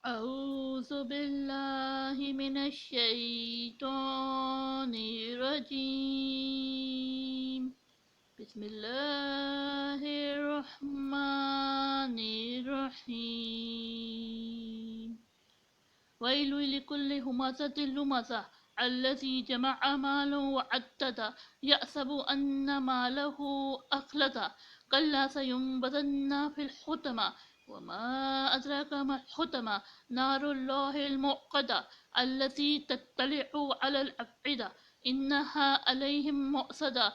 أعوذ بالله من الشيطان الرجيم. بسم الله الرحمن الرحيم. ويل لكل همزة لمزة الذي جمع مالا وعدده يحسب أن ماله أخلده كلا سينبذن في الحطمة وما أدراك ما الحطمة نار الله الموقدة التي تطلع على الأفئدة إنها عليهم مؤصدة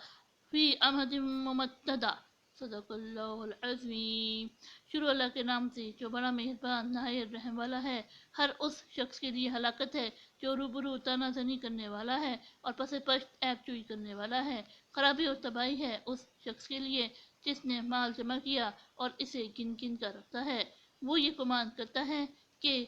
في أمد ممددة صدق اللہ العظیم۔ شروع اللہ کے نام سے جو بڑا مہربان نہایت رحم والا ہے۔ ہر اس شخص کے لیے ہلاکت ہے جو روبرو تانا زنی کرنے والا ہے اور پس پشت عیب جوئی کرنے والا ہے۔ خرابی اور تباہی ہے اس شخص کے لیے جس نے مال جمع کیا اور اسے گن گن کر رکھتا ہے۔ وہ یہ گمان کرتا ہے کہ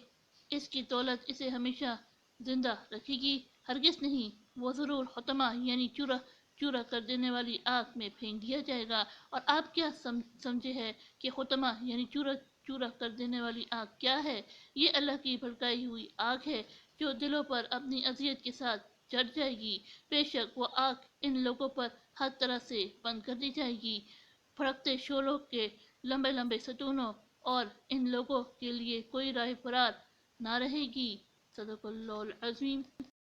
اس کی دولت اسے ہمیشہ زندہ رکھے گی، ہرگز نہیں، وہ ضرور حطمہ یعنی چورا چورا کر دینے والی آگ میں پھینک دیا جائے گا۔ اور آپ کیا سمجھے ہے کہ حطمہ یعنی چورا چورا کر دینے والی آگ کیا ہے؟ یہ اللہ کی بھڑکائی ہوئی آگ ہے جو دلوں پر اپنی اذیت کے ساتھ چڑھ جائے گی۔ بے شک وہ آگ ان لوگوں پر ہر طرح سے بند کر دی جائے گی، بھڑکتے شعلوں کے لمبے لمبے ستونوں، اور ان لوگوں کے لیے کوئی راہ فرار نہ رہے گی۔ صدق اللہ العظیم۔